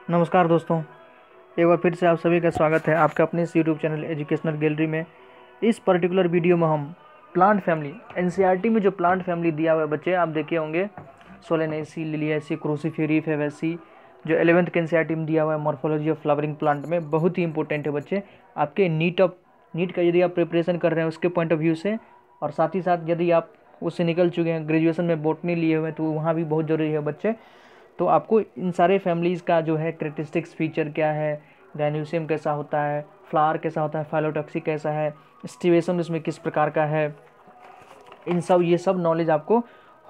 नमस्कार दोस्तों, एक बार फिर से आप सभी का स्वागत है आपका अपने इस यूट्यूब चैनल एजुकेशनल गैलरी में। इस पर्टिकुलर वीडियो में हम प्लांट फैमिली एनसीईआरटी में जो प्लांट फैमिली दिया हुआ है बच्चे, आप देखे होंगे सोलेनेसी, लिलियासी, क्रोसीफेरी, फेवेसी, जो 11th के एनसीईआरटी में दिया हुआ है मॉर्फोलॉजी ऑफ फ्लावरिंग प्लांट में, बहुत ही इंपॉर्टेंट है बच्चे आपके नीट का यदि आप प्रिपरेशन कर रहे हैं उसके पॉइंट ऑफ व्यू से, और साथ ही साथ यदि आप उससे निकल चुके हैं, ग्रेजुएशन में बॉटनी लिए हुए हैं, तो वहाँ भी बहुत ज़रूरी है बच्चे। तो आपको इन सारे फैमिलीज़ का जो है करेक्टरिस्टिक्स फीचर क्या है, गायन्यूसियम कैसा होता है, फ्लावर कैसा होता है, फाइलोटॉक्सिक कैसा है, स्टिवेशन इसमें किस प्रकार का है, ये सब नॉलेज आपको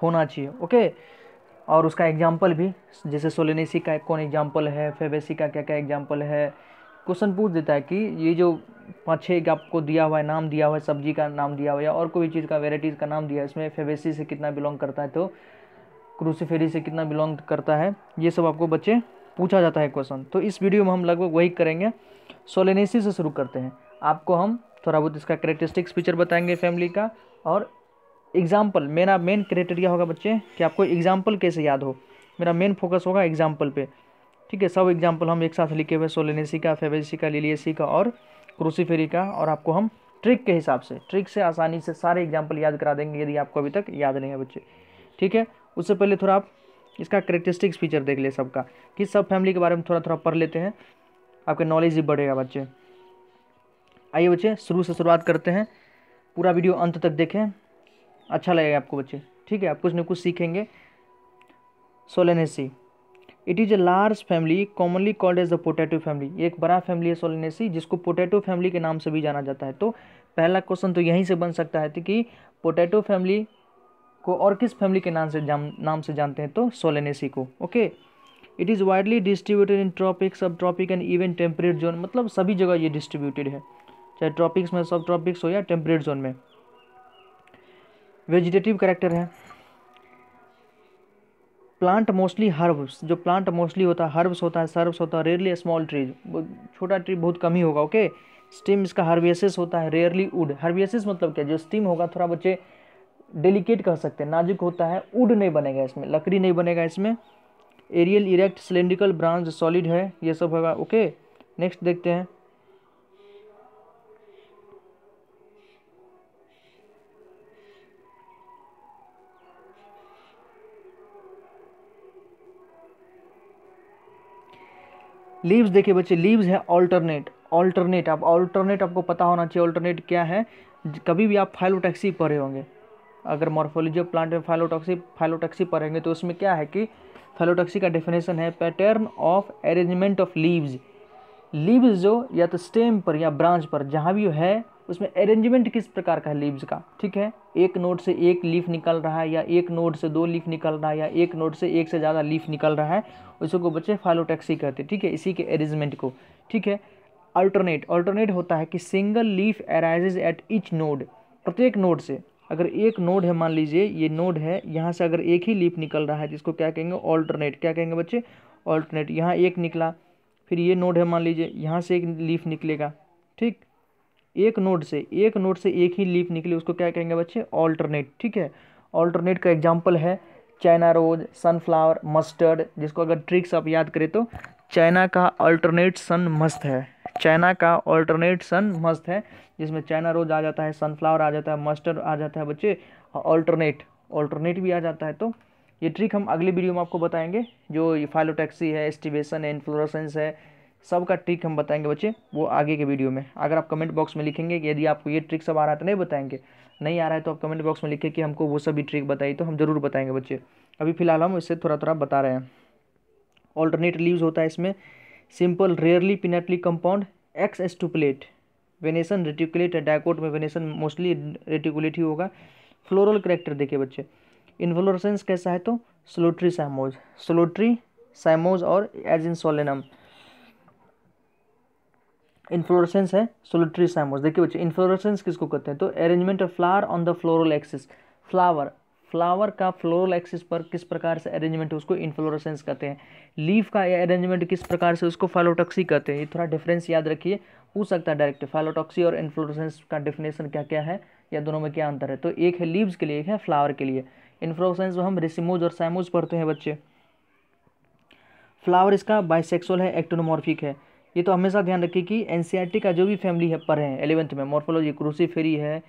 होना चाहिए। ओके, और उसका एग्जाम्पल भी, जैसे सोलेनेसी का कौन एग्जाम्पल है, फेबेसी का क्या क्या एग्जाम्पल है। क्वेश्चन पूछ देता है कि ये जो 5-6 आपको दिया हुआ है, नाम दिया हुआ है, सब्जी का नाम दिया हुआ है या और कोई चीज़ का वेराइटीज़ का नाम दिया है, इसमें फेबेसी से कितना बिलोंग करता है, तो क्रूसीफेरी से कितना बिलोंग करता है, ये सब आपको बच्चे पूछा जाता है क्वेश्चन। तो इस वीडियो में हम लगभग वही करेंगे। सोलेनेसी से शुरू करते हैं। आपको हम थोड़ा बहुत इसका करेक्टरिस्टिक्स फीचर बताएंगे फैमिली का, और एग्जाम्पल मेरा मेन क्राइटेरिया होगा बच्चे कि आपको एग्जाम्पल कैसे याद हो। मेरा मेन फोकस होगा एग्जाम्पल पे, ठीक है। सब एग्जाम्पल हम एक साथ लिखे हुए, सोलेनेसी का, फेबेसी का, लिलियसी का और क्रूसीफेरी का, और आपको हम ट्रिक के हिसाब से, ट्रिक से आसानी से सारे एग्जाम्पल याद करा देंगे यदि आपको अभी तक याद नहीं है बच्चे, ठीक है। उससे पहले थोड़ा आप इसका करेक्टरिस्टिक्स फीचर देख ले सबका, कि सब फैमिली के बारे में थोड़ा थोड़ा पढ़ लेते हैं, आपके नॉलेज ही बढ़ेगा बच्चे। आइए बच्चे शुरू से शुरुआत करते हैं, पूरा वीडियो अंत तक देखें, अच्छा लगेगा आपको बच्चे, ठीक है। आप कुछ न कुछ सीखेंगे। Solanaceae, it is a large family commonly called as the potato family. ये एक बड़ा फैमिली है सोलेनेसी, जिसको पोटैटो फैमिली के नाम से भी जाना जाता है। तो पहला क्वेश्चन तो यहीं से बन सकता है कि पोटैटो फैमिली को और किस फैमिली के नाम से जानते हैं, तो सोलेनेसी को। Okay, it is widely distributed in tropic, sub tropic and even temperate zone, मतलब सभी जगह ये डिस्ट्रीब्यूटेड है, चाहे ट्रॉपिक्स में, सब ट्रॉपिक्स हो या टेम्परेट जोन में। वेजिटेटिव करेक्टर है। प्लांट मोस्टली हर्ब्स, जो प्लांट मोस्टली होता है हर्ब्स होता है, सर्ब्स होता है, रेयरली स्मॉल ट्रीज, छोटा ट्री बहुत कम ही होगा। ओके, स्टीम इसका हर्बियसेस होता है, रेयरली वुड। हर्बियसेस मतलब क्या, जो स्टीम होगा थोड़ा बच्चे डेलिकेट कह सकते हैं, नाजुक होता है, वुड नहीं बनेगा इसमें, लकड़ी नहीं बनेगा इसमें। Aerial, erect, cylindrical, branch, solid है, ये सब होगा। ओके, नेक्स्ट देखते हैं। लीव्स देखिए बच्चे, लीव्स है ऑल्टरनेट। ऑल्टरनेट, आप ऑल्टरनेट आपको पता होना चाहिए ऑल्टरनेट क्या है। कभी भी आप फाइलोटैक्सी पढ़े होंगे, अगर मॉर्फोलॉजी ऑफ प्लांट में फाइलोटैक्सी पढ़ेंगे, तो उसमें क्या है कि फाइलोटैक्सी का डेफिनेशन है pattern of arrangement of leaves. Leaves जो या तो स्टेम पर या ब्रांच पर जहाँ भी है, उसमें अरेंजमेंट किस प्रकार का है लीव्स का, ठीक है। एक नोड से एक लीफ निकल रहा है, या एक नोड से 2 लीफ निकल रहा है, या एक नोड से एक से ज़्यादा लीफ निकल रहा है, उसको बच्चे फाइलोटैक्सी कहते हैं, ठीक है, इसी के अरेंजमेंट को, ठीक है। अल्टरनेट होता है कि single leaf arises at each node, प्रत्येक नोड से, अगर एक नोड है, मान लीजिए ये नोड है, यहाँ से अगर एक ही लीफ निकल रहा है, जिसको क्या कहेंगे, ऑल्टरनेट। क्या कहेंगे बच्चे, ऑल्टरनेट। यहाँ एक निकला, फिर ये नोड है, मान लीजिए यहाँ से एक लीफ निकलेगा, ठीक। एक नोड से एक ही लीफ निकली, उसको क्या कहेंगे बच्चे, ऑल्टरनेट, ठीक है। ऑल्टरनेट का एग्जांपल है चाइना रोज, सनफ्लावर, मस्टर्ड, जिसको अगर ट्रिक्स आप याद करें तो चाइना का ऑल्टरनेट सन मस्त है, चाइना का ऑल्टरनेट सन मस्त है, जिसमें चाइना रोज आ जाता है, सनफ्लावर आ जाता है, मस्टर्ड आ जाता है बच्चे, ऑल्टरनेट भी आ जाता है। तो ये ट्रिक हम अगली वीडियो में आपको बताएंगे, जो ये फाइलोटैक्सी है, एस्टिवेशन है, इन्फ्लोरेसेंस है, सब का ट्रिक हम बताएंगे बच्चे, वो आगे के वीडियो में। अगर आप कमेंट बॉक्स में लिखेंगे कि यदि आपको ये ट्रिक सब आ रहा है तो नहीं बताएंगे, नहीं आ रहा है तो आप कमेंट बॉक्स में लिखें कि हमको वो सभी ट्रिक बताइए, तो हम जरूर बताएंगे बच्चे। अभी फिलहाल हम इससे थोड़ा थोड़ा बता रहे हैं। ऑल्टरनेट लीव्स होता है इसमें, simple, rarely pinnately compound, exstipulate, venation reticulate, dicot में वेनेसन मोस्टली रेटिकुलेट ही होगा। फ्लोरल करेक्टर देखिए बच्चे, इन्फ्लोरेसेंस कैसा है, तो सोलोट्री साइमोज और एज इन सोलेनम। इन्फ्लोरेसेंस है सोलिटरी साइमोस। देखिए बच्चे, इन्फ्लोरेसेंस किसको कहते हैं, तो arrangement of flower on the floral axis. Flower का फ्लोरल एक्सिस पर किस प्रकार से अरेंजमेंट है, उसको इन्फ्लोरेसेंस कहते हैं। लीफ का अरेंजमेंट किस प्रकार से, उसको फाइलोटॉक्सी कहते हैं। ये थोड़ा डिफरेंस याद रखिए, पूछ सकता है डायरेक्ट, फाइलोटॉक्सी और इन्फ्लोरेसेंस का डेफिनेशन क्या क्या है, या दोनों में क्या अंतर है। तो एक है लीव्स के लिए, एक है फ्लावर के लिए। इन्फ्लोरेसेंस हम रेसिमोज और साइमोज पढ़ते हैं बच्चे। फ्लावर इसका बाइसेक्सुअल है, एक्टोनोमॉर्फिक है। ये तो हमेशा ध्यान रखिए कि एनसीईआरटी का जो भी फैमिली है पढ़े हैं 11th में, मॉर्फोलॉजी क्रूसीफेरी है,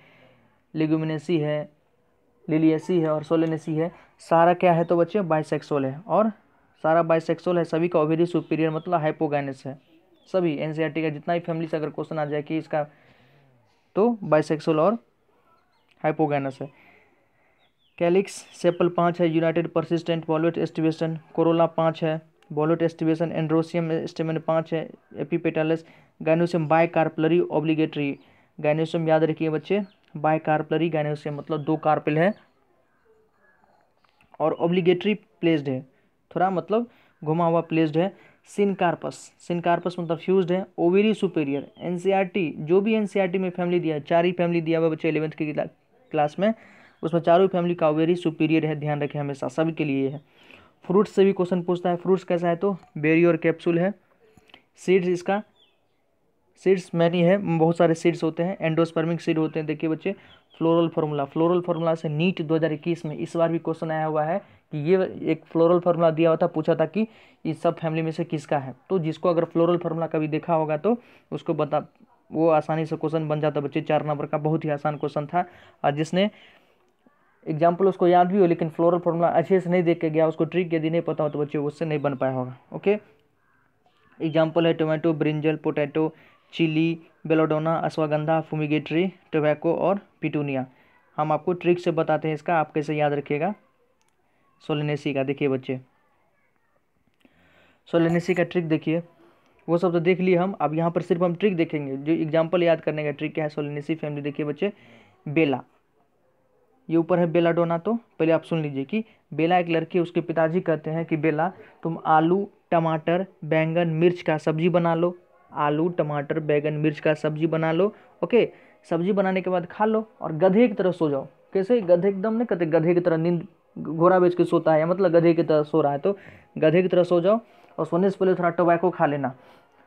लेगुमिनेसी है, लिलियसी है और सोलेनेसी है, सारा क्या है तो बच्चे बाइसेक्सुअल है। और सारा बाइसेक्सुअल है, सभी का ओवेरी सुपीरियर मतलब हाइपोगाइनस है। सभी एनसीईआरटी का जितना भी फैमिली से अगर क्वेश्चन आ जाए कि इसका, तो बाइसेक्सुअल और हाइपोगाइनस है। कैलिक्स सेपल 5 है, United persistent valvate aestivation, Corolla 5 है, वॉल्वेट एस्टिवेशन, एंड्रोसियम स्टेमन 5 है, epipetalous, gynoecium bicarpellary obligatory. Gynoecium याद रखिए बच्चे, बाइकार्पलरी गाइनोसियम मतलब 2 कार्पेल है और ऑब्लिगेटरी प्लेस्ड है, थोड़ा मतलब घुमा हुआ प्लेस्ड है। सिनकार्पस, सिनकार्पस मतलब फ्यूज्ड है। ओवेरी सुपेरियर, एनसीईआरटी जो भी एनसीईआरटी में फैमिली दिया है, 4 ही फैमिली दिया हुआ बच्चे 11th की क्लास में, उसमें चारों फैमिली का ओवेरी सुपीरियर है, ध्यान रखें हमेशा, सभी के लिए है। फ्रूट्स से भी क्वेश्चन पूछता है, फ्रूट्स कैसा है तो बेरी और कैप्सूल है। सीड्स इसका, सीड्स मैनी है, बहुत सारे सीड्स होते हैं, एंडोस्पर्मिक सीड होते हैं। देखिए बच्चे फ्लोरल फार्मूला, फ्लोरल फार्मूला से नीट 2021 में इस बार भी क्वेश्चन आया हुआ है कि ये एक फ्लोरल फार्मूला दिया हुआ था, पूछा था कि इस सब फैमिली में से किसका है। तो जिसको अगर फ्लोरल फार्मूला कभी देखा होगा तो उसको बता, वो आसानी से क्वेश्चन बन जाता बच्चे। 4 नंबर का बहुत ही आसान क्वेश्चन था, और जिसने एग्जाम्पल उसको याद भी हो लेकिन फ्लोरल फार्मूला अच्छे से नहीं देख के गया, उसको ट्रिक यदि नहीं पता हो तो बच्चे उससे नहीं बन पाया होगा। ओके, एग्जाम्पल है tomato, brinjal, potato, chilli, belladonna, ashwagandha, fumigatory, tobacco और पिटूनिया। हम आपको ट्रिक से बताते हैं इसका, आप कैसे याद रखिएगा। सोलेनेसी का देखिए बच्चे, सोलेनेसी का ट्रिक देखिए, वो सब तो देख लिए हम, अब यहाँ पर सिर्फ हम ट्रिक देखेंगे। जो एग्जाम्पल याद करने का ट्रिक क्या है, सोलेनेसी फैमिली देखिए बच्चे, बेला, ये ऊपर है बेलाडोना। तो पहले आप सुन लीजिए कि बेला एक लड़की, उसके पिताजी कहते हैं कि बेला तुम आलू टमाटर बैंगन मिर्च का सब्जी बना लो, आलू टमाटर बैंगन मिर्च का सब्जी बना लो। ओके, सब्जी बनाने के बाद खा लो और गधे की तरह सो जाओ। कैसे, गधे एकदम नहीं कहते, गधे की तरह नींद, घोड़ा बेच के सोता है या मतलब गधे की तरह सो रहा है, तो गधे की तरह सो जाओ और सोने से पहले थोड़ा टोबैको खा लेना,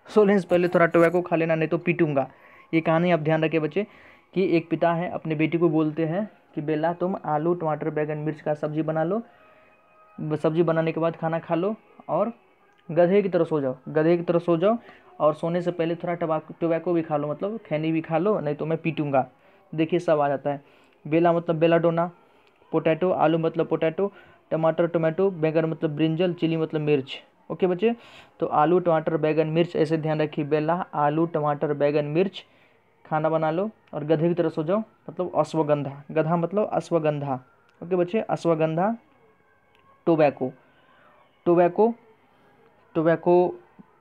सोने से पहले थोड़ा टोबैको खा लेना, नहीं तो पीटूंगा। ये कहानी आप ध्यान रखिए बच्चे कि एक पिता है अपने बेटी को बोलते हैं कि बेला तुम आलू टमाटर बैंगन मिर्च का सब्जी बना लो, सब्जी बनाने के बाद खाना खा लो और गधे की तरह सो जाओ, गधे की तरह सो जाओ और सोने से पहले थोड़ा टोबैको भी खा लो, मतलब खैनी भी खा लो, नहीं तो मैं पीटूंगा। देखिए सब आ जाता है। बेला मतलब बेलाडोना, पोटैटो आलू मतलब पोटैटो, टमाटर टोमेटो, बैंगन मतलब ब्रिंजल, चिली मतलब मिर्च। ओके बच्चे, तो आलू टमाटर बैंगन मिर्च ऐसे ध्यान रखिए, बेला आलू टमाटर बैंगन मिर्च खाना बना लो और गधे की तरह सो जाओ, मतलब अश्वगंधा, गधा मतलब अश्वगंधा। ओके बच्चे, अश्वगंधा, टोबैको, टोबैको, टोबैको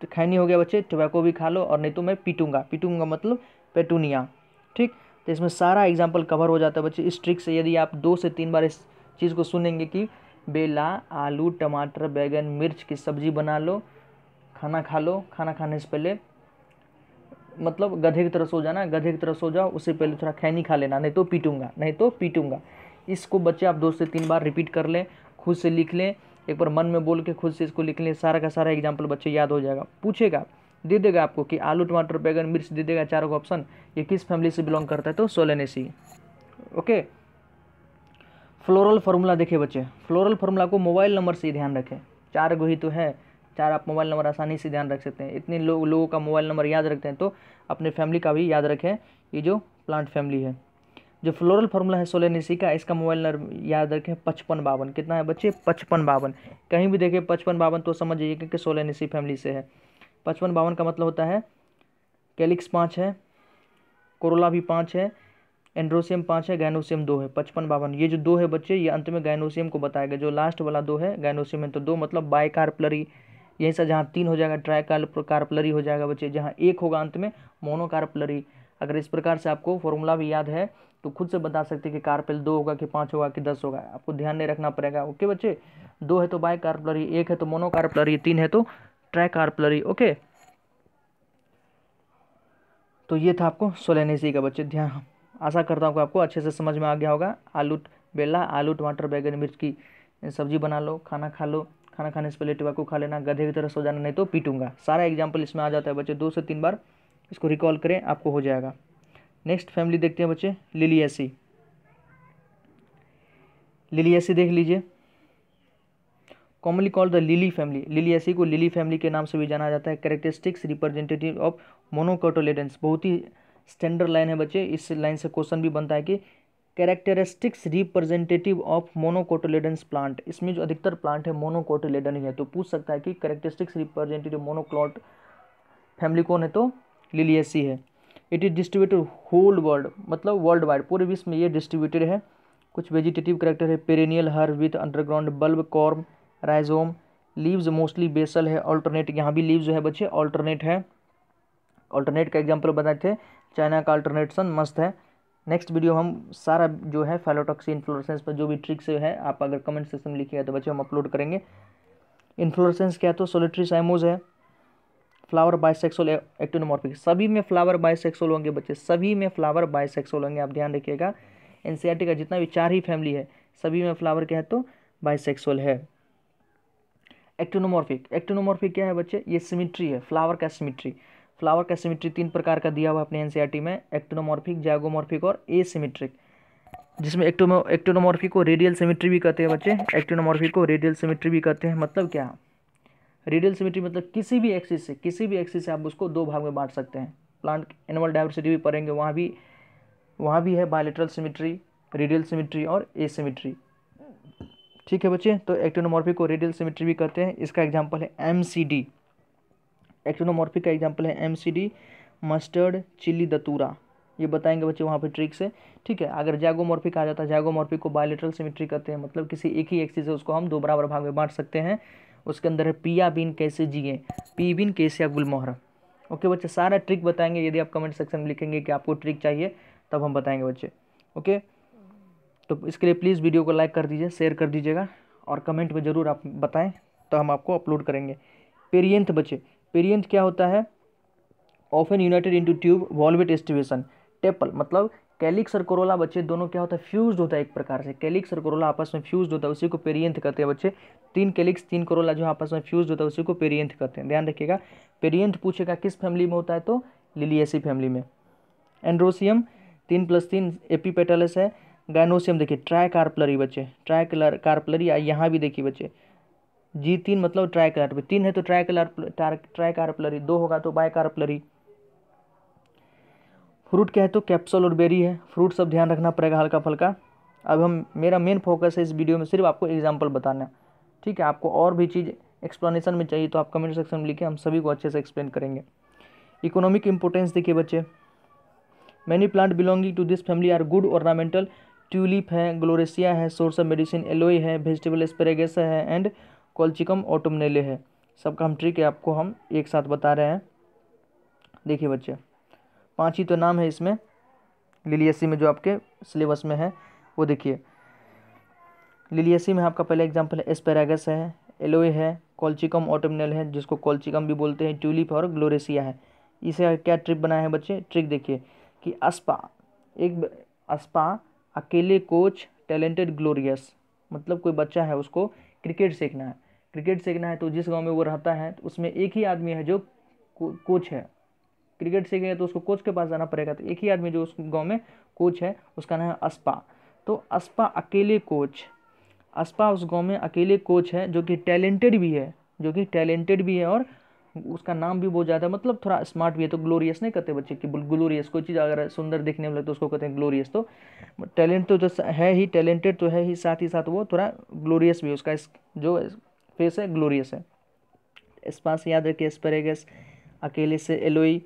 खैनी हो गया बच्चे, टोबैको भी खा लो और नहीं तो मैं पीटूंगा, पीटूंगा मतलब पेटूनिया। ठीक, तो इसमें सारा एग्जाम्पल कवर हो जाता है बच्चे इस ट्रिक से। यदि आप 2 से 3 बार इस चीज़ को सुनेंगे कि बेला आलू टमाटर बैंगन मिर्च की सब्जी बना लो, खाना खा लो, खाना खाने से पहले मतलब गधे की तरह सो जाना, गधे की तरह सो जाओ, उससे पहले थोड़ा खैनी खा लेना, नहीं तो पीटूंगा, नहीं तो पीटूंगा। इसको बच्चे आप 2 से 3 बार रिपीट कर लें, खुद से लिख लें, एक बार मन में बोल के खुद से इसको लिख लें, सारा का सारा एग्जाम्पल बच्चे याद हो जाएगा। पूछेगा, दे देगा आपको कि आलू टमाटर बैंगन मिर्च दे देगा, 4 ऑप्शन, ये किस फैमिली से बिलोंग करता है तो सोलेनेसी। ओके, फ्लोरल फार्मूला देखिए बच्चे, फ्लोरल फार्मूला को मोबाइल नंबर से ध्यान रखें, 4 गो ही तो है, 4 आप मोबाइल नंबर आसानी से ध्यान रख सकते हैं। इतने लोगों का मोबाइल नंबर याद रखते हैं तो अपने फैमिली का भी याद रखें। ये जो प्लांट फैमिली है, जो फ्लोरल फार्मूला है सोलेनेसी का, इसका मोबाइल नंबर याद रखें 5552। कितना है बच्चे, 5552। कहीं भी देखें 5552 तो समझ जाइए कि सोलेनेसी फैमिली से है। 5552 का मतलब होता है कैलिक्स 5 है, कोरोला भी 5 है, एंड्रोसियम 5 है, गाइनोसियम 2 है। 5552 ये जो 2 है बच्चे, ये अंत में गाइनोसियम को बताएगा, जो लास्ट वाला 2 है गाइनोसियम है, तो 2 मतलब बाइकार्पलरी। यहीं से जहाँ 3 हो जाएगा ट्राइकार्पलरी हो जाएगा बच्चे, जहाँ 1 होगा अंत में मोनोकार्पलरी। अगर इस प्रकार से आपको फॉर्मूला भी याद है तो खुद से बता सकते हैं कि कार्पेल 2 होगा कि 5 होगा कि 10 होगा, आपको ध्यान नहीं रखना पड़ेगा। ओके बच्चे, 2 है तो बाइकार्पलरी, 1 है तो मोनोकार्पलरी, 3 है तो ट्राइकार्पलरी। ओके, तो ये था आपको सोलेनेसी का बच्चे ध्यान। आशा करता हूँ कि आपको अच्छे से समझ में आ गया होगा। बेला आलू टमाटर बैंगन मिर्च की सब्जी बना लो, खाना खा लो, खाना खाने से पहले टोबैको खा लेना, गधे की तरह सो जाना, नहीं तो पीटूंगा। सारा एग्जाम्पल इसमें आ जाता है बच्चे, 2 से 3 बार इसको रिकॉल करें, आपको हो जाएगा। नेक्स्ट फैमिली देखते हैं बच्चे, लिलियसी। लिलियसी देख लीजिए, commonly called the lily family, Liliaceae को लिली फैमिली के नाम से भी जाना जाता है। कैरेक्टरिस्टिक्स रिप्रेजेंटेटिव ऑफ मोनोकोटिलेडन्स, बहुत ही स्टैंडर्ड लाइन है बच्चे, इस लाइन से क्वेश्चन भी बनता है कि characteristics representative of monocotyledons plant, इसमें जो अधिकतर प्लांट है मोनोकोटिलेडन ही है, तो पूछ सकता है कि कैरेक्टरिस्टिक्स रिप्रेजेंटेटिव मोनोक्लॉट फैमिली कौन है, तो लिलिएसी है। It is distributed whole world, मतलब वर्ल्ड वाइड, पूरे विश्व में ये डिस्ट्रीब्यूटेड है। कुछ वेजिटेटिव करेक्टर है, perennial herb with underground bulb, corm, rhizome, leaves mostly basal है, ऑल्टरनेट, यहाँ भी लीव्स जो है बच्चे ऑल्टरनेट है। ऑल्टरनेट का एग्जाम्पल बताए थे, चाइना का अल्टरनेटसन मस्त है। नेक्स्ट वीडियो हम सारा जो है फाइलोटॉक्सी इन्फ्लोरेसेंस पर जो भी ट्रिक्स है आप अगर कमेंट सेक्शन में लिखिएगा तो बच्चे हम अपलोड करेंगे। इन्फ्लोरेसेंस क्या, तो सोलिटरी साइमोज है, फ्लावर बाइसेक्सुअल एक्टिनोमॉर्फिक, सभी में फ्लावर बाइसेक्सुअल होंगे बच्चे, सभी में फ्लावर बाइसेक्सुअल होंगे, आप ध्यान रखिएगा। एनसीईआरटी का जितना भी 4 ही फैमिली है सभी में फ्लावर क्या है, तो बाइसेक्सुअल है। एक्टिनोमॉर्फिक, एक्टिनोमॉर्फिक क्या है बच्चे, ये सिमिट्री है, फ्लावर का सिमिट्री। फ्लावर का सिमिट्री 3 प्रकार का दिया हुआ अपने एनसीईआरटी में, एक्टिनोमॉर्फिक, जाइगोमॉर्फिक और एसिमेट्रिक, जिसमें एक्टिनोमॉर्फिक को रेडियल सिमिट्री भी कहते हैं बच्चे, एक्टिनोमॉर्फिक को रेडियल सिमिट्री भी कहते हैं। मतलब क्या, रेडियल सिमिट्री मतलब किसी भी एक्सिस से आप उसको 2 भाग में बांट सकते हैं। प्लांट एनिमल डाइवर्सिटी भी पढ़ेंगे, वहाँ भी है बायलैटरल सिमिट्री, रेडियल सिमिट्री और एसिमेट्री। ठीक है बच्चे, तो एक्टिनोमॉर्फिक को रेडियल सिमिट्री भी कहते हैं। इसका एग्जांपल है एमसीडी, एक्टिनोमॉर्फिक का एग्जांपल है एमसीडी, मस्टर्ड, चिली दतूरा, ये बताएंगे बच्चे वहाँ पे ट्रिक से। ठीक है, अगर जाइगोमॉर्फिक आ जाता है, जाइगोमॉर्फिक को बायलैटरल सिमिट्री कहते हैं, मतलब किसी एक ही एक्सिस से उसको हम 2 बराबर भाग में बांट सकते हैं। उसके अंदर है पिया बीन कैसे जिए, पी बीन कैसे गुलमोहर। ओके बच्चे, सारा ट्रिक बताएंगे, यदि आप कमेंट सेक्शन में लिखेंगे कि आपको ट्रिक चाहिए तब हम बताएंगे बच्चे। ओके, तो इसके लिए प्लीज़ वीडियो को लाइक कर दीजिए, शेयर कर दीजिएगा और कमेंट में ज़रूर आप बताएं तो हम आपको अपलोड करेंगे। पेरियंथ बच्चे, पेरियंथ क्या होता है, often United into tube valvate aestivation, tepal मतलब कैलिक्स और कोरोला बच्चे दोनों क्या होता है, फ्यूज्ड होता है एक प्रकार से, कैलिक्स और कोरोला आपस में फ्यूज्ड होता है, उसी को पेरियंथ कहते हैं बच्चे। 3 कैलिक्स 3 कोरोला जो आपस में फ्यूज्ड होता है उसी को पेरियंथ कहते हैं, ध्यान रखिएगा। पेरियंथ पूछेगा किस फैमिली में होता है, तो लिलिएसी फैमिली में। एंड्रोसियम 3+3 एपीपेटलस है। गाइनोसियम देखिए ट्राइकार्पलरी बच्चे, ट्राइकार्पलरी, यहाँ भी देखिए बच्चे G3 मतलब ट्राइकार्पलरी, 3 है तो ट्राइकार्पलरी, 2 होगा तो बाइकार्पलरी। फ्रूट क्या है, तो कैप्सूल और बेरी है, फ्रूट सब ध्यान रखना पड़ेगा हल्का फुल्का। अब मेरा मेन फोकस है इस वीडियो में सिर्फ आपको एग्जांपल बताना। ठीक है, आपको और भी चीज़ एक्सप्लेनेशन में चाहिए तो आप कमेंट सेक्शन में लिखे, हम सभी को अच्छे से एक्सप्लेन करेंगे। इकोनॉमिक इंपोर्टेंस देखिए बच्चे, many plant belonging to this family are good ornamental, tulip है, ग्लोरेसिया है, सोर्स ऑफ मेडिसिन एलोई है, वेजिटेबल एस्पेरेगस है एंड कोल्चिकम ऑटोमनेले है। सबका हम ट्रिक है आपको हम एक साथ बता रहे हैं। देखिए बच्चे 5 ही तो नाम है इसमें लिलिएसी में जो आपके सिलेबस में है, वो देखिए। लिलिएसी में आपका पहला एग्जांपल है एस्पेरागस है, एलोए है, कोल्चिकम ऑटोमनेल है जिसको कोल्चिकम भी बोलते हैं, ट्यूलिप और ग्लोरेसिया है। इसे क्या ट्रिक बनाया है बच्चे, ट्रिक देखिए कि अस्पा अकेले कोच टैलेंटेड ग्लोरियस, मतलब कोई बच्चा है उसको क्रिकेट सीखना है, तो जिस गांव में वो रहता है तो उसमें एक ही आदमी है जो कोच है, क्रिकेट सीखेगा तो उसको कोच के पास जाना पड़ेगा, तो एक ही आदमी जो उस गांव में कोच है उसका नाम है अस्पा। तो अस्पा अकेले कोच, अस्पा उस गांव में अकेले कोच है जो कि टैलेंटेड भी है और उसका नाम भी बहुत ज़्यादा मतलब थोड़ा स्मार्ट भी है। तो ग्लोरियस नहीं कहते बच्चे कि ग्लोरियस, कोई चीज़ अगर सुंदर दिखने में लगे तो उसको कहते हैं ग्लोरियस। तो टैलेंट तो है ही, टैलेंटेड तो है ही, साथ ही साथ वो थोड़ा ग्लोरियस भी है, उसका जो फेस है ग्लोरियस है। स्पा से याद रखिए एस्पेरेगस, अकेले से एलोई,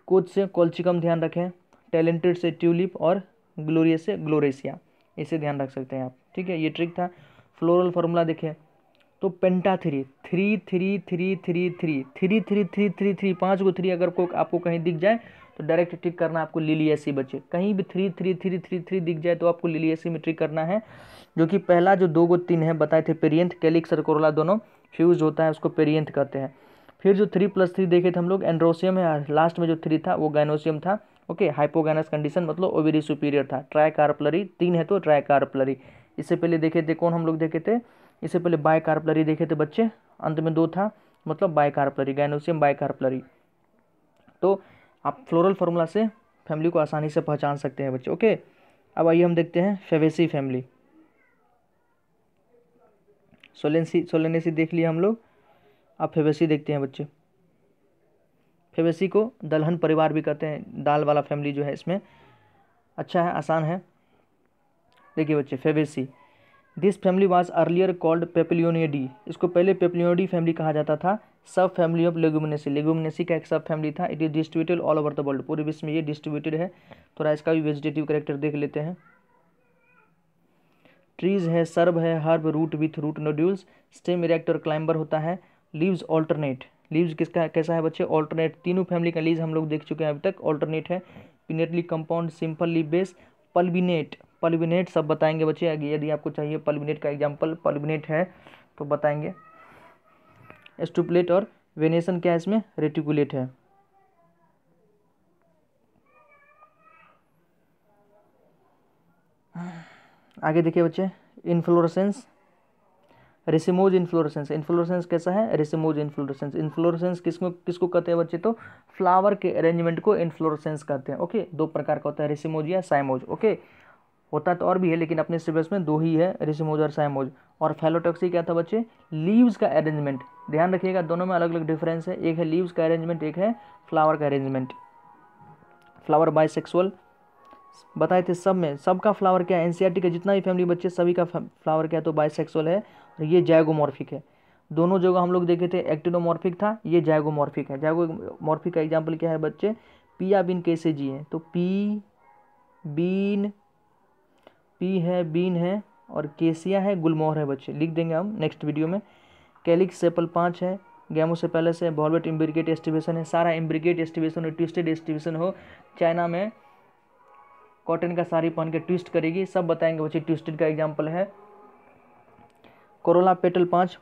कोच से कोल्चिकम ध्यान रखें, टैलेंटेड से ट्यूलिप और ग्लोरियस से ग्लोरेसिया, इसे ध्यान रख सकते हैं आप। ठीक है, ये ट्रिक था। फ्लोरल फार्मूला देखें तो पेंटा 3 3 3 3 3 3 3 3 3 3 3 5 को 3 अगर आपको कहीं दिख जाए तो डायरेक्ट ट्रिक करना आपको लिलिएसी बच्चे, कहीं भी 3 3 3 3 3 दिख जाए तो आपको लिलिएसी में ट्रिक करना है। जो कि पहला जो 2 को 3 है बताए थे पेरियंथ, कैलिक्स और कोरोला दोनों फ्यूज होता है, उसको पेरियंथ कहते हैं। फिर जो 3+3 देखे थे हम लोग एंड्रोसियम है, लास्ट में जो 3 था वो गाइनोसियम था। ओके, हाइपोगाइनस कंडीशन मतलब ओवेरी सुपीरियर था। ट्राइकार्पलरी 3 है तो ट्राइकार्पलरी। इससे पहले देखे थे कौन हम लोग देखे थे, इससे पहले बाइकार्पलरी देखे थे बच्चे, अंत में 2 था मतलब बाइकार्पलरी, गाइनोसियम बाइकार्पलरी। तो आप फ्लोरल फार्मूला से फैमिली को आसानी से पहचान सकते हैं बच्चे। ओके, अब आइए हम देखते हैं फेवेसी फैमिली। सोलेनेसी देख लिए हम लोग। अब फेबेसी देखते हैं बच्चे। फेबेसी को दलहन परिवार भी कहते हैं, दाल वाला फैमिली जो है इसमें। अच्छा है, आसान है। देखिए बच्चे, Fabaceae, this family was earlier called Papilionidae. इसको पहले पेपिलियोनिडी फैमिली कहा जाता था। सब फैमिली ऑफ लेगुमिनेसी, लेगुमिनेसी का एक सब फैमिली था। It is distributed all over the world, पूरे विश्व में ये डिस्ट्रीब्यूटेड है। थोड़ा इसका भी वेजिटेटिव कैरेक्टर देख लेते हैं। ट्रीज है, सर्ब है, herb, root with root nodules, stem erect और क्लाइंबर होता है। लीव्स ऑल्टरनेट, लीव्स किसका कैसा है बच्चे? ऑल्टरनेट। तीनों फैमिली का लीव्स हम लोग देख चुके हैं अभी तक, ऑल्टरनेट है। Pinnately compound, simple leaf base. Pulvinate, pulvinate सब बताएंगे बच्चे। यदि आपको चाहिए पल्बिनेट का एग्जाम्पल, पल्बिनेट है तो बताएंगे। स्टुपलेट और वेनेसन क्या है इसमें? रेटिकुलेट है। आगे देखिए बच्चे, इन्फ्लोरेसेंस, रेसिमोज इन्फ्लोरेसेंस। इन्फ्लोरेसेंस कैसा है? Racemose inflorescence. इन्फ्लोरेसेंस किसको कहते हैं बच्चे? तो फ्लावर के अरेंजमेंट को इन्फ्लोरेसेंस कहते हैं। ओके, दो प्रकार का होता है, रेसिमोज या साइमोज। ओके, होता तो और भी है लेकिन अपने सिलेबस में दो ही है, रेसिमोज और साइमोज। और फैलोटॉक्सी क्या था बच्चे? लीव्स का अरेंजमेंट। ध्यान रखिएगा, दोनों में अलग अलग डिफरेंस है। एक है लीव्स का अरेंजमेंट, एक है फ्लावर का अरेंजमेंट। फ्लावर बाइसेक्सुअल बताए थे सब में, सबका फ्लावर क्या है? एनसीईआरटी का जितना भी फैमिली बच्चे सभी का फ्लावर क्या है? तो बाइसेक्सुअल है। और ये जाइगोमॉर्फिक है। दोनों जगह हम लोग देखे थे एक्टिनोमॉर्फिक था, ये जाइगोमॉर्फिक है। जाइगोमॉर्फिक का एग्जाम्पल क्या है बच्चे? पिया बीन कैसे जी है? तो पी बीन, पी है, बीन है, और केसिया है, गुलमोहर है बच्चे। लिख देंगे हम नेक्स्ट वीडियो में। कैलिक्स सेपल 5 है, गैमोसेपेलस है, वॉल्वेट इम्ब्रिकेट एस्टिवेशन है। सारा इम्ब्रिकेट एस्टिवेशन हो, ट्विस्टेड एस्टिवेशन हो, चाइना में कॉटन का साड़ी पहन के ट्विस्ट करेगी, सब बताएंगे बच्चे। ट्विस्टेड का एग्जाम्पल है। Corolla petal 5,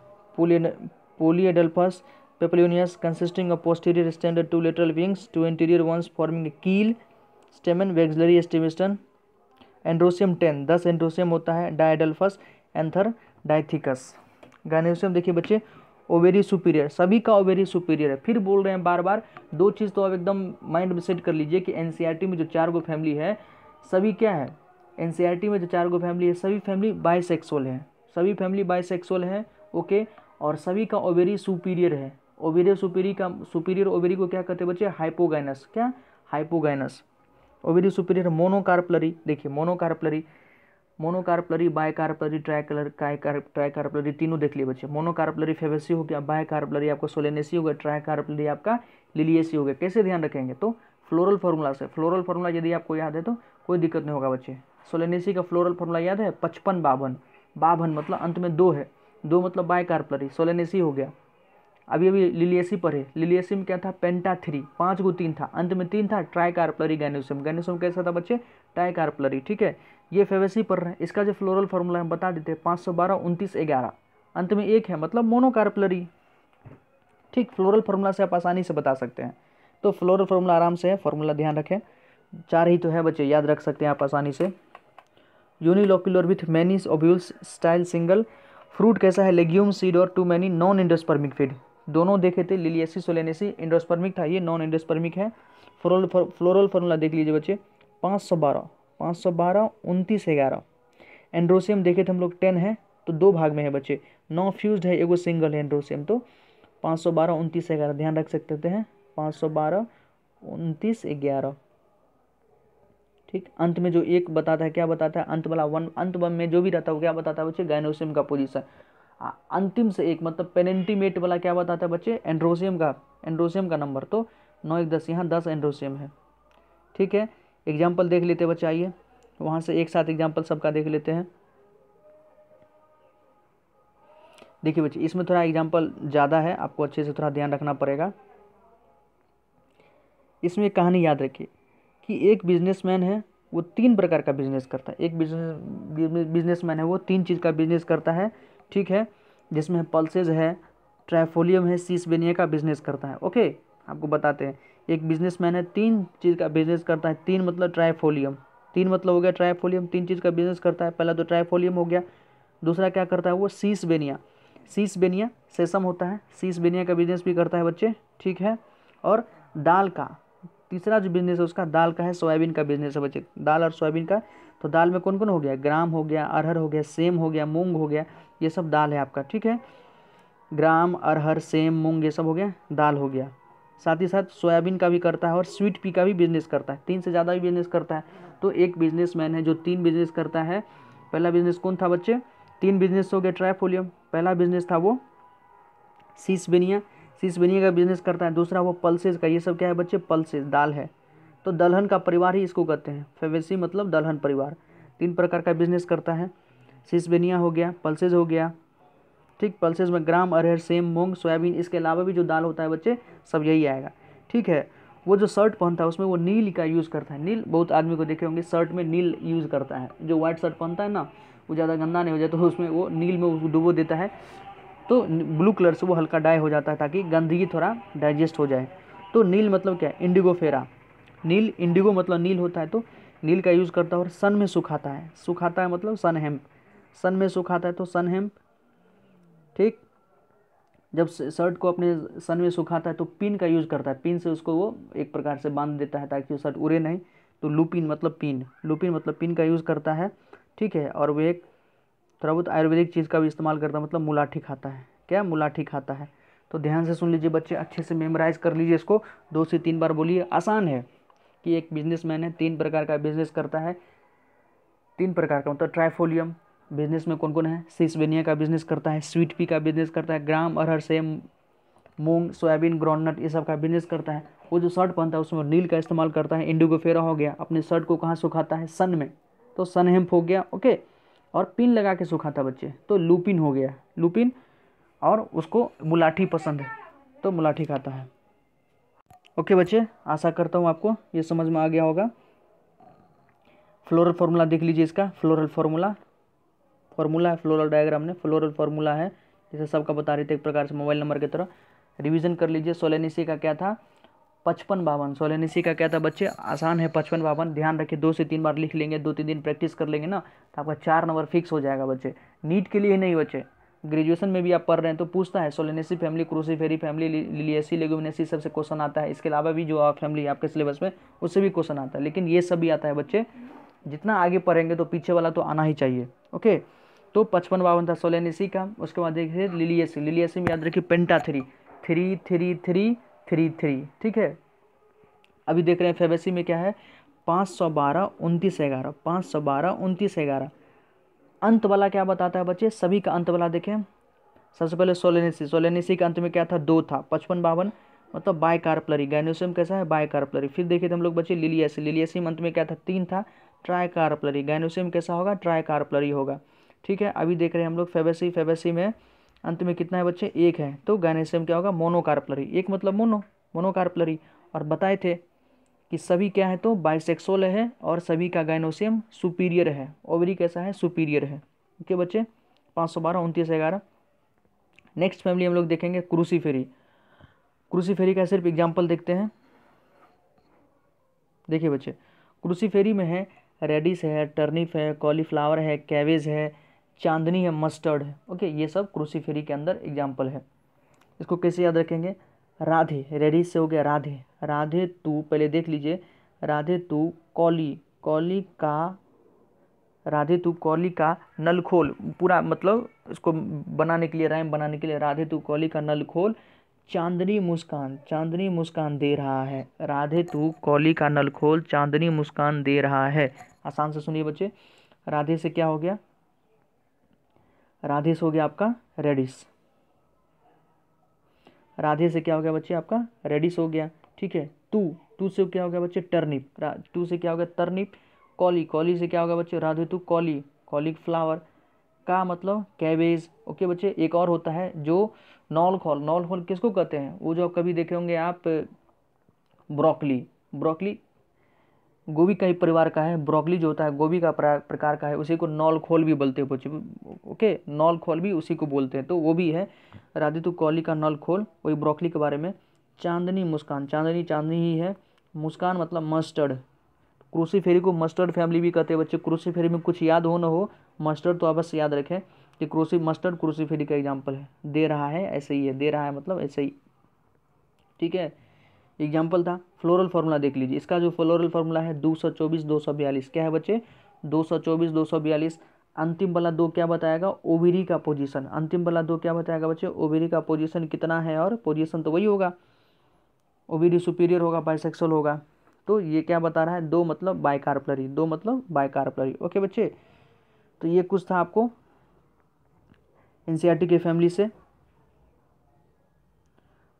polyadelphous papilionaceous, consisting of posterior standard 2 lateral wings, 2 interior ones forming a keel, stamen vexillary aestivation. Androecium 10, 10 androecium होता है। डायडेल्फस, एंथर डाइथिकस। गाइनोसियम देखिए बच्चे, ओवेरी सुपीरियर, सभी का ओवेरी सुपीरियर है। फिर बोल रहे हैं बार बार, दो चीज़ तो आप एकदम माइंड में सेट कर लीजिए कि एनसीईआरटी में जो 4 गो फैमिली है सभी क्या है? एनसीईआरटी में जो 4 गो फैमिली है सभी फैमिली बाइसेक्सुअल है, सभी फैमिली बाइसेक्सुअल है। ओके, और सभी का ओवेरी सुपीरियर है। ओवेरी सुपीरियर ओवेरी को क्या कहते हैं बच्चे? हाइपोगाइनस। क्या? हाइपोगाइनस। Ovary superior monocarpellary. देखिए मोनोकार्पलरी, बायकार्पलरी, ट्राइकार्पलरी, तीनों देख लिए बच्चे। मोनोकार्पलरी फेबेसी हो गया, बायकार्पलरी आपका सोलेनेसी हो गया, ट्राइकार्पलरी आपका लिलिएसी हो गया। कैसे ध्यान रखेंगे? तो फ्लोरल फार्मूला से। फ्लोरल फार्मूला यदि आपको याद है तो कोई दिक्कत नहीं होगा बच्चे। सोलेनेसी का फ्लोरल फार्मूला याद है? 55-52। 52 मतलब अंत में 2 है, 2 मतलब बायकार्पलरी। सोलेनेसी हो गया। अभी लिलिएसी पढ़े, लिलिएसी में क्या था? पेंटा 3, 5 को 3 था, अंत में 3 था। ट्राइकार्पलरी गैनोसियम, गैनोसियम कैसा था बच्चे? ट्राइकार्पलरी। ठीक है, ये फेबेसी पढ़ रहे हैं। इसका जो फ्लोरल फार्मूला हम बता देते हैं, 512 29 11, अंत में 1 है मतलब मोनोकार्पलरी। ठीक, फ्लोरल फार्मूला से आप आसानी से बता सकते हैं। तो फ्लोरल फार्मूला आराम से है, फार्मूला ध्यान रखें। 4 ही तो है बच्चे, याद रख सकते हैं आप आसानी से। Unilocular with many ovules, style single. Fruit कैसा है? लेग्यूम, सीड और to many, non endospermic seed. दोनों देखे थे, लिलिएसी सोलेनेसी एंडोस्पर्मिक था, ये नॉन एंडोस्पर्मिक है। फ्लोरल फार्मूला देख लीजिए बच्चे, 512 29 11। एंड्रोसियम देखे थे हम लोग 10 है, तो 2 भाग में है बच्चे। 9 फ्यूज्ड है, एगो सिंगल है एंड्रोसियम। तो 512 29 11 ध्यान रख सकते हैं। 512 29 11। ठीक, अंत में जो 1 बताता है, क्या बताता है? अंत वाला 1, अंत में जो भी रहता है वो क्या बताता है बच्चे? गाइनोसियम का पोजीशन। अंतिम से 1 मतलब पेनेंटीमेट वाला क्या बताता है बच्चे? एंड्रोसियम का नंबर। तो 9 1 10, यहाँ 10 एंड्रोसियम है। ठीक है, एग्जाम्पल देख लेते हैं बच्चे। आइए वहाँ से एक साथ एग्जाम्पल सबका देख लेते हैं। देखिए बच्चे, इसमें थोड़ा एग्जाम्पल ज़्यादा है, आपको अच्छे से थोड़ा ध्यान रखना पड़ेगा। इसमें एक कहानी याद रखिए कि एक बिजनेसमैन है, वो 3 प्रकार का बिजनेस करता है। एक बिजनेसमैन है, वो 3 चीज़ का बिजनेस करता है। ठीक है, जिसमें पल्सेज है, ट्राइफोलियम है, सीसबेनिया का बिजनेस करता है। ओके, आपको बताते हैं। एक बिजनेसमैन है, 3 चीज़ का बिजनेस करता है। 3 मतलब ट्राइफोलियम, 3 मतलब हो गया ट्राइफोलियम, 3 चीज़ का बिजनेस करता है। पहला तो ट्राइफोलियम हो गया, दूसरा क्या करता है वो? सीसबेनिया सेसम होता है, सीसबेनिया का बिजनेस भी करता है बच्चे। ठीक है, और दाल का तीसरा जो बिजनेस है उसका दाल का है, सोयाबीन का बिजनेस है बच्चे। दाल और सोयाबीन का, तो दाल में कौन कौन हो गया? ग्राम हो गया, अरहर हो गया, सेम हो गया, मूंग हो गया, ये सब दाल है आपका, ठीक है। ग्राम, अरहर, सेम, मूंग, ये सब हो गया, दाल हो गया। साथ ही साथ सोयाबीन का भी करता है और स्वीट पी का भी बिजनेस करता है, 3 से ज़्यादा भी बिजनेस करता है। तो एक बिजनेसमैन है जो 3 बिजनेस करता है। पहला बिजनेस कौन था बच्चे? 3 बिजनेस हो गया ट्राइफोलियम। पहला बिजनेस था वो सीसबेनिया, सीसबेनिया का बिजनेस करता है। दूसरा वो पल्सेस का, ये सब क्या है बच्चे? पल्सेस, दाल है। तो दलहन का परिवार ही इसको कहते हैं, फेवेसी मतलब दलहन परिवार। 3 प्रकार का बिजनेस करता है। सीसबेनिया हो गया, पल्सेस हो गया, ठीक। पल्सेस में ग्राम, अरहर, सेम, मूंग, सोयाबीन, इसके अलावा भी जो दाल होता है बच्चे सब यही आएगा, ठीक है। वो जो शर्ट पहनता है उसमें वो नील का यूज़ करता है। नील, बहुत आदमी को देखे होंगे शर्ट में नील यूज़ करता है। जो व्हाइट शर्ट पहनता है ना, वो ज़्यादा गंदा नहीं हो जाए तो उसमें वो नील में उसको डुबो देता है, तो ब्लू कलर से वो हल्का डाई हो जाता है ताकि गंदगी थोड़ा डाइजेस्ट हो जाए। तो नील मतलब क्या है? इंडिगो फेरा। नील, इंडिगो मतलब नील होता है, तो नील का यूज़ करता है। और सन में सुखाता है, सुखाता है मतलब सन हेम्प, सन में सुखाता है तो सन हेम्प, ठीक। जब शर्ट को अपने सन में सुखाता है तो पिन का यूज़ करता है, पिन से उसको वो एक प्रकार से बांध देता है ताकि वो शर्ट उड़े नहीं। तो लुपिन मतलब पिन, लुपिन मतलब पिन का यूज़ करता है, ठीक है। और वो एक थोड़ा बहुत आयुर्वेदिक चीज़ का भी इस्तेमाल करता है, मतलब मुलाठी खाता है। क्या? मुलाठी खाता है। तो ध्यान से सुन लीजिए बच्चे, अच्छे से मेमोराइज कर लीजिए इसको, 2 से 3 बार बोलिए। आसान है कि एक बिजनेसमैन है, 3 प्रकार का बिजनेस करता है। 3 प्रकार का मतलब ट्राइफोलियम बिजनेस में कौन कौन है? सीसबेनिया का बिजनेस करता है, स्वीट पी का बिजनेस करता है, ग्राम, अरहर, सेम, मूंग, सोयाबीन, ग्राउंडनट, ये सब का बिजनेस करता है। वो जो शर्ट पहनता है उसमें नील का इस्तेमाल करता है। इंडिगो फेरा हो गया, अपने शर्ट को कहाँ सुखाता है? सन में, तो सन हेम्प हो गया, ओके। और पिन लगा के सुखाता बच्चे, तो लुपिन हो गया, लुपिन। और उसको मुलाठी पसंद है तो मुलाठी खाता है। ओके बच्चे, आशा करता हूँ आपको ये समझ में आ गया होगा। फ्लोरल फार्मूला देख लीजिए इसका, फ्लोरल फार्मूला, फार्मूला है, फ्लोरल डायग्राम ने फ्लोरल फार्मूला है, जैसे सबका बता रहे थे एक प्रकार से मोबाइल नंबर की तरह। रिवीजन कर लीजिए। सोलेनिसी का क्या था? 55-52। सोलेनिसी का क्या था बच्चे? आसान है, 55-52। ध्यान रखिए, 2 से 3 बार लिख लेंगे, 2-3 दिन प्रैक्टिस कर लेंगे ना, तो आपका 4 नंबर फिक्स हो जाएगा बच्चे। नीट के लिए ही नहीं बच्चे, ग्रेजुएशन में भी आप पढ़ रहे हैं तो पूछता है सोलेनेसी फैमिली, क्रूसीफेरी फैमिली, लिलिएसी, लेगुमिनेसी, सबसे क्वेश्चन आता है। इसके अलावा भी जो आप फैमिली आपके सिलेबस में, उससे भी क्वेश्चन आता है। लेकिन ये सब भी आता है बच्चे, जितना आगे पढ़ेंगे तो पीछे वाला तो आना ही चाहिए, ओके। तो 55-52 था सोलेनेसी का। उसके बाद देखिए लिलिएसी, लिलिएसी में याद रखिए पेंटा 3, 3 3 3 3 3, ठीक है। अभी देख रहे हैं फेबेसी में क्या है? 512 29 11, 512 29 11। अंत वाला क्या बताता है बच्चे? सभी का अंत वाला देखें। सबसे पहले सोलेनेसी, सोलेनेसी का अंत में क्या था? 2 था। 55-52 मतलब बाय कार्पलरी। गैनोसियम कैसा है? Bicarpellary. फिर देखिए तो हम लोग बच्चे लिलियसी, लिलियसी में अंत में क्या था? 3 था। Try carpellary. गैनोसियम कैसा होगा? ट्राई कार्पलरी होगा, ठीक है। अभी देख रहे हैं हम लोग फेबेसी, फेबेसी में अंत में कितना है बच्चे? 1 है, तो गैनोसियम क्या होगा? मोनोकार्पलरी। 1 मतलब मोनो, मोनोकार्पलरी। और बताए थे कि सभी क्या है? तो बाइसेक्सुअल है और सभी का गाइनोसियम सुपीरियर है। ओवरी कैसा है? सुपीरियर है, ओके बच्चे। 512 29 11। नेक्स्ट फैमिली हम लोग देखेंगे क्रूसीफेरी। क्रूसीफेरी का सिर्फ एग्जाम्पल देखते हैं। देखिए बच्चे, क्रूसीफेरी में है रेडिस है, टर्निप है, कॉलीफ्लावर है, कैबेज है, चांदनी है, मस्टर्ड है, ओके। ये सब क्रूसीफेरी के अंदर एग्जाम्पल है। इसको कैसे याद रखेंगे? राधे, रेडिस से हो गया राधे, राधे तू, पहले देख लीजिए, राधे तू कौली, कौली का, राधे तू कौली का नल खोल, पूरा मतलब इसको बनाने के लिए, राइम बनाने के लिए, राधे तू कौली का नल खोल, चांदनी मुस्कान, चांदनी मुस्कान दे रहा है। राधे तू कौली का नल खोल, चांदनी मुस्कान दे रहा है। आसान से सुनिए बच्चे, राधे से क्या हो गया? राधे से हो गया आपका रेडिस। राधे से क्या हो गया बच्चे? आपका रेडिस हो गया, ठीक है। तू, तू से क्या हो गया बच्चे? टर्निप। तू से क्या हो गया? टर्निप। कॉली, कॉली से क्या होगा बच्चे? राधे तू कॉली, कॉलीफ्लावर। का मतलब कैबेज, ओके बच्चे। एक और होता है जो नॉल खोल, नॉल खोल किसको कहते हैं? वो जो कभी देखे होंगे आप, ब्रोकली, ब्रोकली गोभी का ही परिवार का है। ब्रोकली जो होता है गोभी का प्रकार का है, उसी को नॉल खोल भी बोलते हैं बच्चे, ओके। नॉल खोल भी उसी को बोलते हैं, तो वो भी है। राधे तू कॉली का नल खोल, वही ब्रोकली के बारे में। चांदनी मुस्कान, चांदनी चांदनी ही है, मुस्कान मतलब मस्टर्ड। क्रूसीफेरी को मस्टर्ड फैमिली भी कहते हैं बच्चे। क्रूसीफेरी में कुछ याद हो ना हो, मस्टर्ड तो अवश्य याद रखें कि मस्टर्ड क्रूसीफेरी का एग्जाम्पल है। दे रहा है ऐसे ही है, दे रहा है मतलब ऐसे ही, ठीक है। एग्जाम्पल था। फ्लोरल फार्मूला देख लीजिए, इसका जो फ्लोरल फार्मूला है 224 242, क्या है बच्चे? 224 242। अंतिम वाला 2 क्या बताएगा, ओवेरी का पोजीशन। अंतिम वाला 2 क्या बताएगा बच्चे, ओवेरी का पोजीशन कितना है, और पोजीशन तो वही होगा, ओवेरी सुपीरियर होगा, बाइसेक्सुअल होगा। तो ये क्या बता रहा है, 2 मतलब बाइकार्पलरी, 2 मतलब बाइकार्पलरी। ओके बच्चे, तो ये कुछ था आपको एनसीईआरटी के फैमिली से।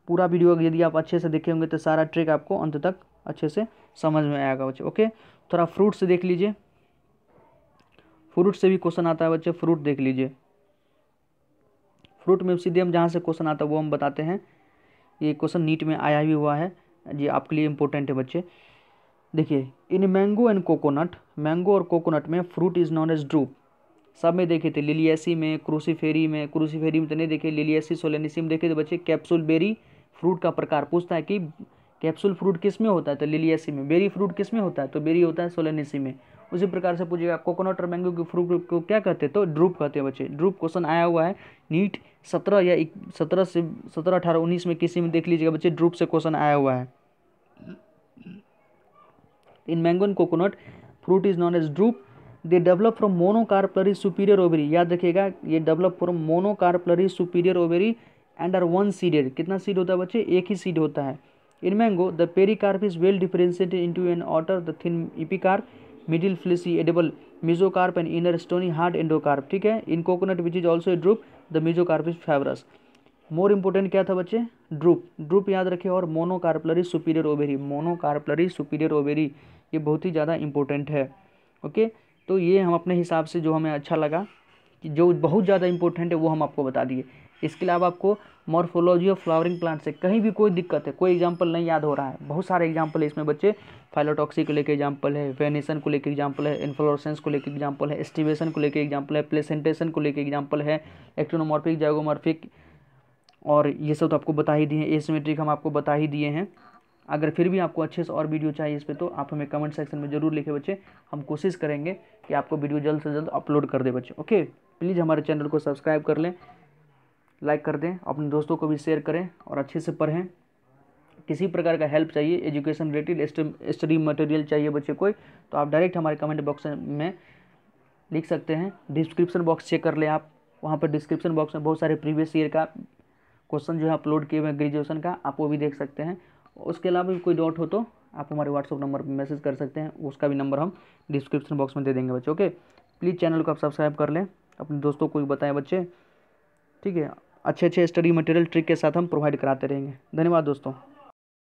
पूरा वीडियो यदि आप अच्छे से देखे होंगे तो सारा ट्रिक आपको अंत तक अच्छे से समझ में आएगा बच्चे। ओके, थोड़ा फ्रूट से देख लीजिए, फ्रूट से भी क्वेश्चन आता है बच्चे, फ्रूट देख लीजिए। फ्रूट में सीधे हम जहाँ से क्वेश्चन आता है वो हम बताते हैं। ये क्वेश्चन नीट में आया भी हुआ है, ये आपके लिए इंपॉर्टेंट है बच्चे। देखिए, in mango and coconut, mango और कोकोनट में fruit is known as drupe. सब में देखे थे, लिलियसी में, क्रूसीफेरी में, क्रूसीफेरी में तो नहीं देखे, लिलियसी सोलेनिसी में देखे थे बच्चे। कैप्सूल बेरी फ्रूट का प्रकार पूछता है कि कैप्सूल फ्रूट किस में होता है, तो लिलियसी में। बेरी फ्रूट किस में होता है, तो बेरी होता है सोलेनिसी में। उसी प्रकार से पूछेगा कोकोनट और मैंगो के फ्रूट को क्या कहते हैं, तो ड्रूप कहते हैं बच्चे। ड्रूप क्वेश्चन आया हुआ है नीट 17 या 17 से 17, 18, 19 में किसी में देख लीजिएगा बच्चे, ड्रूप से क्वेश्चन आया हुआ है। In mango and coconut fruit is known as drupe, they develop from monocarpellary superior ovary. याद रखिएगा, ये develop from monocarpellary superior ovary and are one seeded. कितना सीड होता है बच्चे, एक ही सीड होता है। In mango the pericarp is well differentiated into an outer the thin epicarp, middle fleshy edible mesocarp and inner stony hard endocarp. ठीक है, in coconut which is also a drupe the mesocarp is fibrous. More important क्या था बच्चे, drupe. Drupe याद रखिए, और monocarpellary superior ovary, monocarpellary superior ovary, ये बहुत ही ज़्यादा इंपॉर्टेंट है। ओके, तो ये हम अपने हिसाब से जो हमें अच्छा लगा कि जो बहुत ज़्यादा इंपॉर्टेंट है वो हम आपको बता दिए। इसके अलावा आपको मॉर्फोलॉजी ऑफ फ्लावरिंग प्लांट से कहीं भी कोई दिक्कत है, कोई एग्जांपल नहीं याद हो रहा है, बहुत सारे एग्जांपल है इसमें बच्चे। फाइलोटॉक्सी को लेकर एग्जांपल है, वेनेसन को लेकर एग्जांपल है, इन्फ्लोरेसेंस को लेकर एग्जांपल है, एस्टिवेशन को लेकर एग्जांपल है, प्लेसेंटेशन को लेकर एग्जांपल है, एक्टिनोमॉर्फिक, जाइगोमॉर्फिक, और ये सब तो आपको बता ही दिए हैं। एसिमेट्रिक हम आपको बता ही दिए हैं। अगर फिर भी आपको अच्छे से और वीडियो चाहिए इस पे, तो आप हमें कमेंट सेक्शन में जरूर लिखें बच्चे। हम कोशिश करेंगे कि आपको वीडियो जल्द से जल्द अपलोड कर दे बच्चे। ओके, प्लीज़ हमारे चैनल को सब्सक्राइब कर लें, लाइक कर दें, अपने दोस्तों को भी शेयर करें और अच्छे से पढ़ें। किसी प्रकार का हेल्प चाहिए, एजुकेशन रिलेटेड स्टडी मटेरियल चाहिए बच्चे कोई, तो आप डायरेक्ट हमारे कमेंट बॉक्स में लिख सकते हैं। डिस्क्रिप्शन बॉक्स चेक कर लें आप, वहाँ पर डिस्क्रिप्शन बॉक्स में बहुत सारे प्रीवियस ईयर का क्वेश्चन जो है अपलोड किए हुए ग्रेजुएशन का, आप वो भी देख सकते हैं। उसके अलावा भी कोई डाउट हो तो आप हमारे व्हाट्सअप नंबर पर मैसेज कर सकते हैं, उसका भी नंबर हम डिस्क्रिप्शन बॉक्स में दे देंगे बच्चे। ओके, प्लीज़ चैनल को आप सब्सक्राइब कर लें, अपने दोस्तों को भी बताएं बच्चे। ठीक है, अच्छे अच्छे स्टडी मटेरियल ट्रिक के साथ हम प्रोवाइड कराते रहेंगे। धन्यवाद दोस्तों।